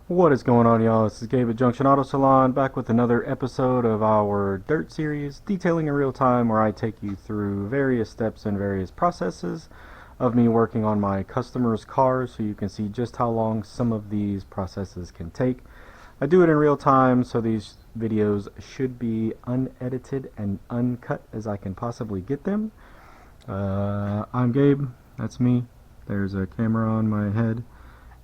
What is going on, y'all? This is Gabe at Junction Auto Salon, back with another episode of our Dirt series, detailing in real time, where I take you through various steps and various processes of me working on my customers' cars, so you can see just how long some of these processes can take. I do it in real time, so these videos should be unedited and uncut as I can possibly get them. I'm Gabe, that's me. There's a camera on my head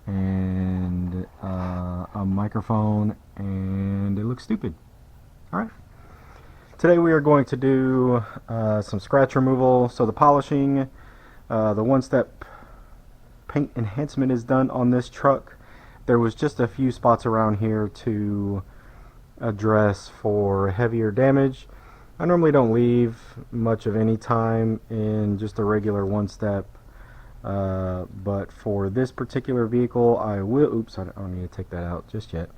and a microphone, and it looks stupid. Alright, today we are going to do some scratch removal. So the polishing, the one-step paint enhancement is done on this truck. There was just a few spots around here to address for heavier damage. I normally don't leave much of any time in just a regular one-step, but for this particular vehicle I will, oops, I don't need to take that out just yet.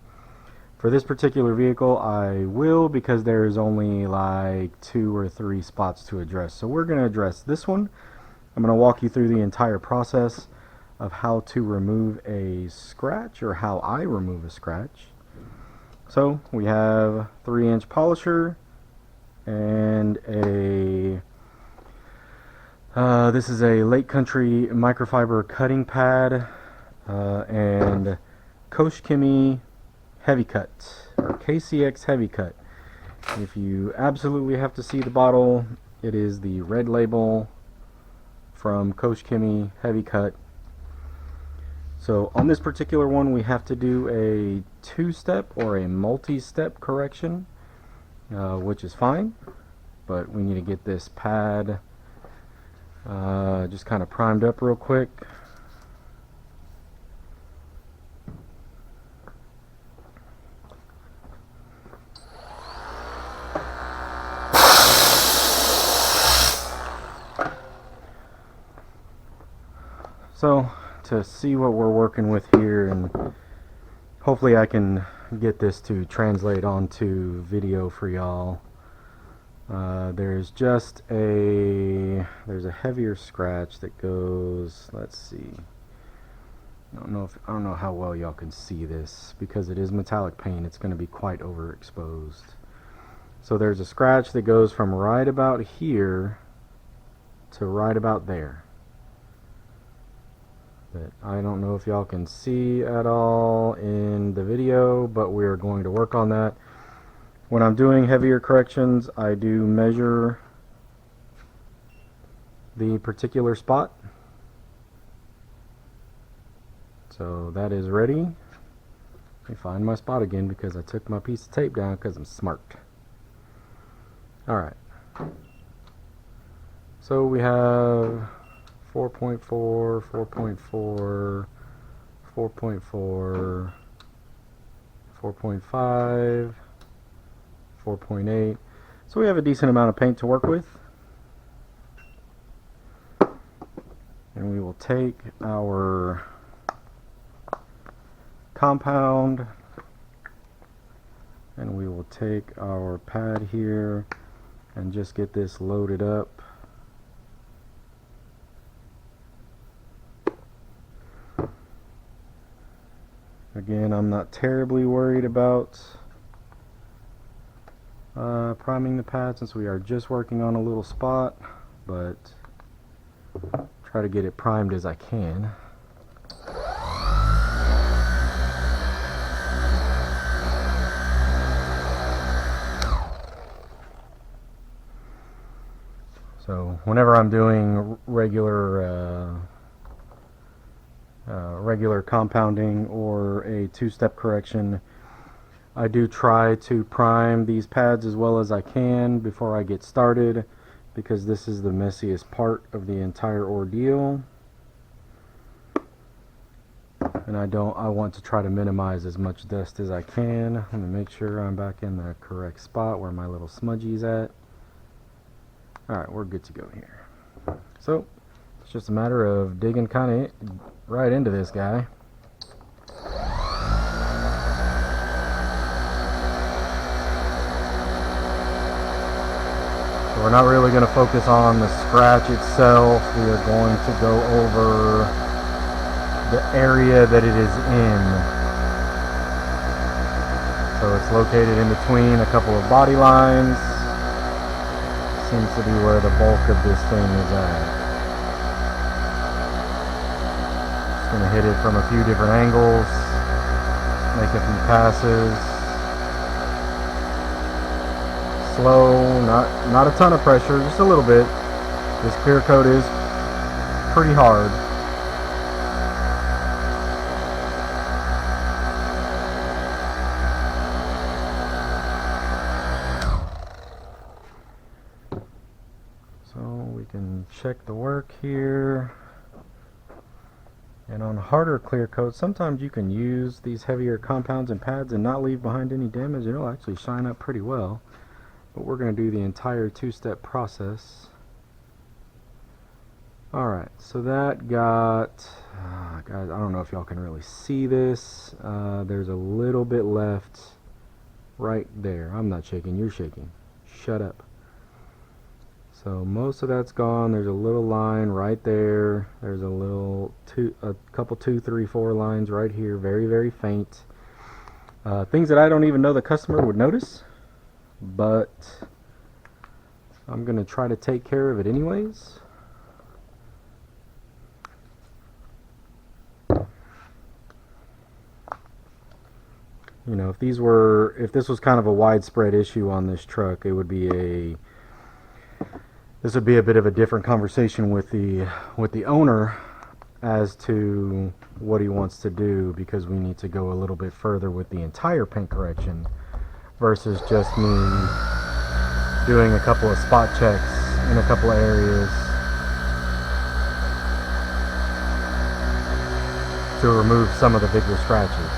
For this particular vehicle I will, because there's only like 2 or 3 spots to address. So we're going to address this one. I'm going to walk you through the entire process of how to remove a scratch, or how I remove a scratch. So we have 3-inch polisher and a this is a Lake Country microfiber cutting pad and Koshkemi Heavy Cut, or KCX Heavy Cut. If you absolutely have to see the bottle, it is the red label from Koshkemi Heavy Cut. So on this particular one we have to do a 2-step or a multi-step correction, which is fine, but we need to get this pad just kind of primed up real quick. So to see what we're working with here, and hopefully I can get this to translate onto video for y'all. There's a heavier scratch that goes, let's see, I don't know how well y'all can see this, because it is metallic paint. It's going to be quite overexposed. So there's a scratch that goes from right about here to right about there, that I don't know if y'all can see at all in the video, but we're going to work on that. When I'm doing heavier corrections, I do measure the particular spot. So that is ready. Let me find my spot again, because I took my piece of tape down because I'm smart. Alright. So we have 4.4, 4.4, 4.4, 4.5, 4.8. So we have a decent amount of paint to work with. And we will take our compound and we will take our pad here and just get this loaded up. Again, I'm not terribly worried about priming the pad, since we are just working on a little spot, but try to get it primed as I can. So whenever I'm doing regular compounding or a 2-step correction, I do try to prime these pads as well as I can before I get started, because this is the messiest part of the entire ordeal, and I want to try to minimize as much dust as I can. Let me make sure I'm back in the correct spot where my little smudgy's at. Alright, we're good to go here. So it's just a matter of digging kind of right into this guy. So we're not really going to focus on the scratch itself. We are going to go over the area that it is in. So it's located in between a couple of body lines. Seems to be where the bulk of this thing is at. Just gonna hit it from a few different angles, make a few passes. Slow, not a ton of pressure, just a little bit. This clear coat is pretty hard. We can check the work here. And on harder clear coats, sometimes you can use these heavier compounds and pads and not leave behind any damage. It'll actually shine up pretty well. But we're going to do the entire two-step process. Alright, so that got, guys, I don't know if y'all can really see this. There's a little bit left right there. I'm not shaking, you're shaking. Shut up. So most of that's gone. There's a little line right there. There's a couple 2, 3, 4 lines right here. Very, very faint. Things that I don't even know the customer would notice, but I'm gonna try to take care of it anyways. You know, if this was kind of a widespread issue on this truck, it would be this would be a bit of a different conversation with the owner as to what he wants to do, because we need to go a little bit further with the entire paint correction versus just me doing a couple of spot checks in a couple of areas to remove some of the bigger scratches.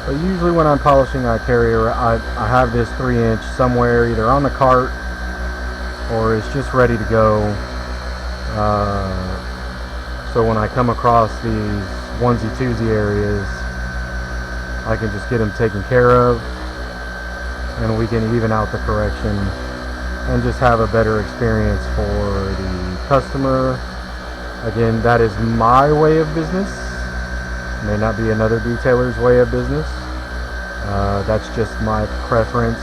But usually when I'm polishing, I have this 3-inch somewhere either on the cart or it's just ready to go. So when I come across these onesie-twosie areas, I can just get them taken care of, and we can even out the correction and just have a better experience for the customer. Again, that is my way of business. May not be another detailer's way of business. That's just my preference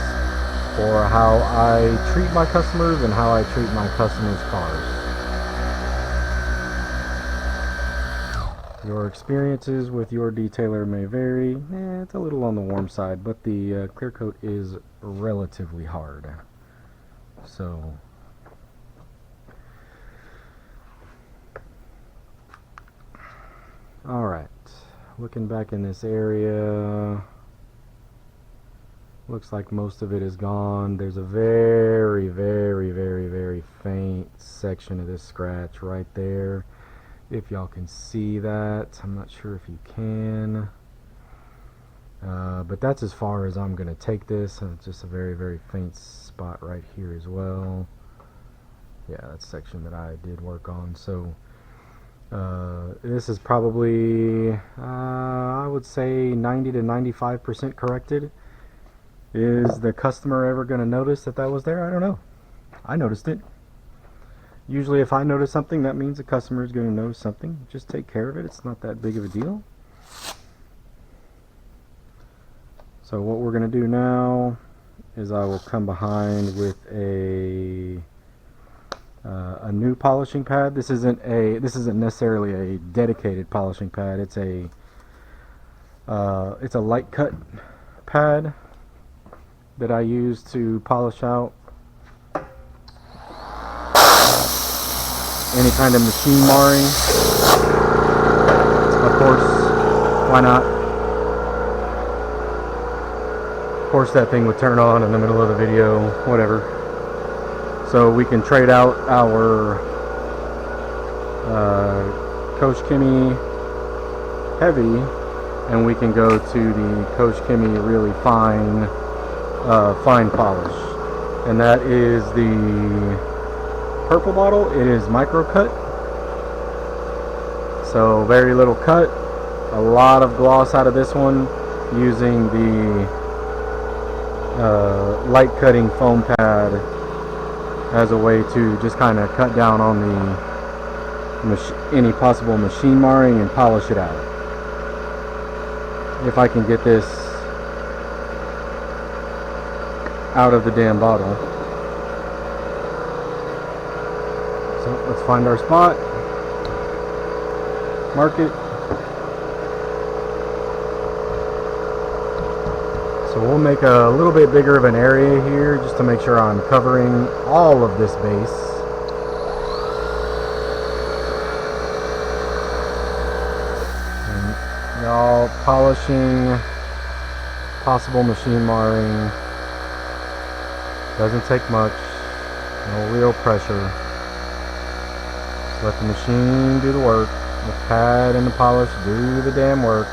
for how I treat my customers and how I treat my customers' cars. Your experiences with your detailer may vary. It's a little on the warm side, but the clear coat is relatively hard. So alright, looking back in this area, looks like most of it is gone. There's a very, very, very, very faint section of this scratch right there. If y'all can see that, I'm not sure if you can, but that's as far as I'm going to take this. And it's just a very, very faint spot right here as well. Yeah, that's a section that I did work on. So this is probably, I would say 90 to 95% corrected. Is the customer ever going to notice that was there? I don't know. I noticed it. Usually if I notice something, that means the customer is going to notice something. Just take care of it. It's not that big of a deal. So what we're going to do now is I will come behind with a new polishing pad. This isn't necessarily a dedicated polishing pad. It's a light cut pad that I use to polish out any kind of machine marring. Of course, why not? Of course that thing would turn on in the middle of the video, whatever. So we can trade out our Coach Kimmy Heavy, and we can go to the Coach Kimmy Really Fine fine polish, and that is the purple bottle. It is micro cut, so very little cut, a lot of gloss out of this one, using the light cutting foam pad as a way to just kind of cut down on the any possible machine marring and polish it out. if I can get this out of the damn bottle. So let's find our spot, mark it. So we'll make a little bit bigger of an area here just to make sure I'm covering all of this base. And y'all, polishing, possible machine marring, doesn't take much, no real pressure. Just let the machine do the work, the pad and the polish do the damn work.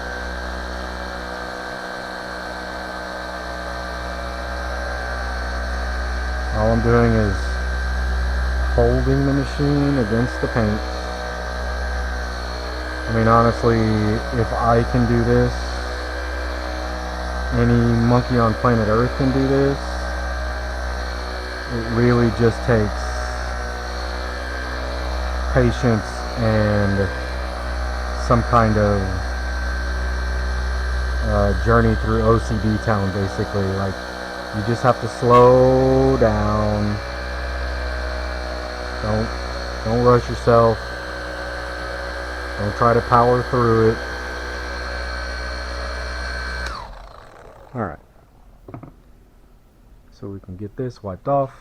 All I'm doing is holding the machine against the paint. I mean, honestly, if I can do this, any monkey on planet Earth can do this. It really just takes patience and some kind of journey through OCD town, basically. Like, you just have to slow down. Don't rush yourself. Don't try to power through it. Alright. So we can get this wiped off.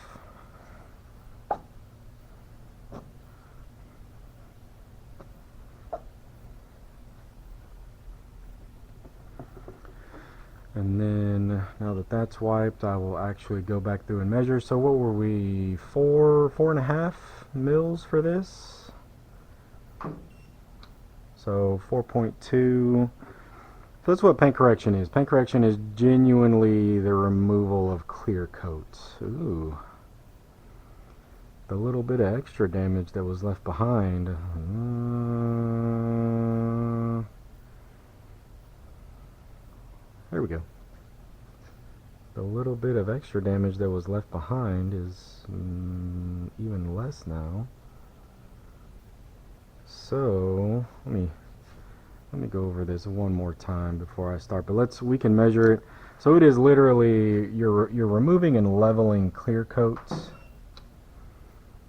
And then, now that that's wiped, I will actually go back through and measure. So what were we, 4.5 mils for this? So 4.2. So that's what paint correction is. Paint correction is genuinely the removal of clear coats. Ooh. The little bit of extra damage that was left behind. There we go. The little bit of extra damage that was left behind is even less now. So let me go over this one more time before I start. But we can measure it. So it is literally you're removing and leveling clear coats.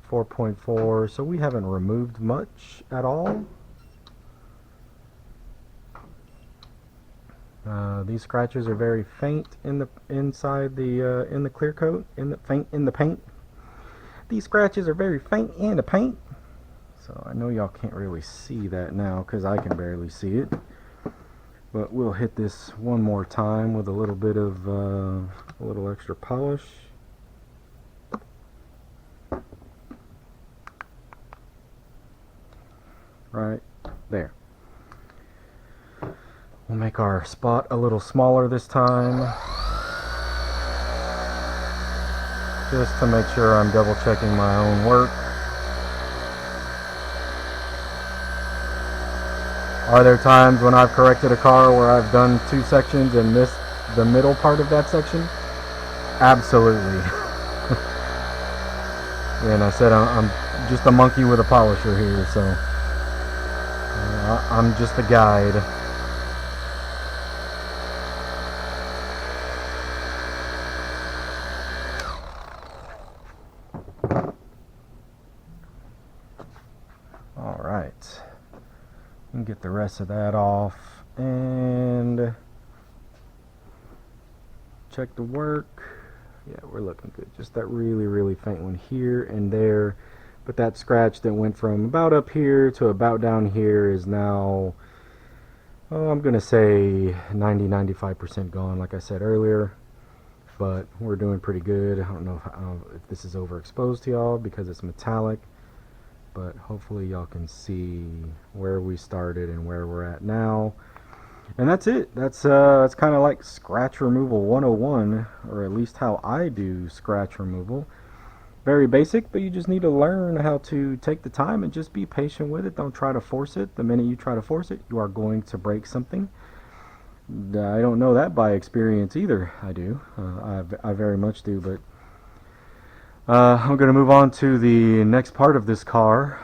4.4. So we haven't removed much at all. These scratches are very faint in the inside the in the clear coat, in the paint. These scratches are very faint in the paint. So I know y'all can't really see that now because I can barely see it. But we'll hit this one more time with a little bit of a little extra polish. Right there. We'll make our spot a little smaller this time, just to make sure I'm double checking my own work. Are there times when I've corrected a car where I've done 2 sections and missed the middle part of that section? Absolutely. And I said I'm just a monkey with a polisher here, so I'm just a guide. Alright, and get the rest of that off and check the work. Yeah, we're looking good. Just that really faint one here and there, but that scratch that went from about up here to about down here is now, oh, I'm gonna say 90-95% gone, like I said earlier. But we're doing pretty good. I don't know if this is overexposed to y'all because it's metallic, but hopefully y'all can see where we started and where we're at now. And that's it. That's kind of like scratch removal 101, or at least how I do scratch removal. Very basic, but you just need to learn how to take the time and just be patient with it. Don't try to force it. The minute you try to force it, you are going to break something. I don't know that by experience either. I do. I very much do, but I'm going to move on to the next part of this car.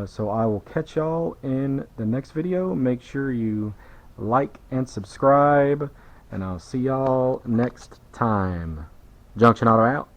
So I will catch y'all in the next video. Make sure you like, and subscribe. And I'll see y'all next time. Junction Auto out.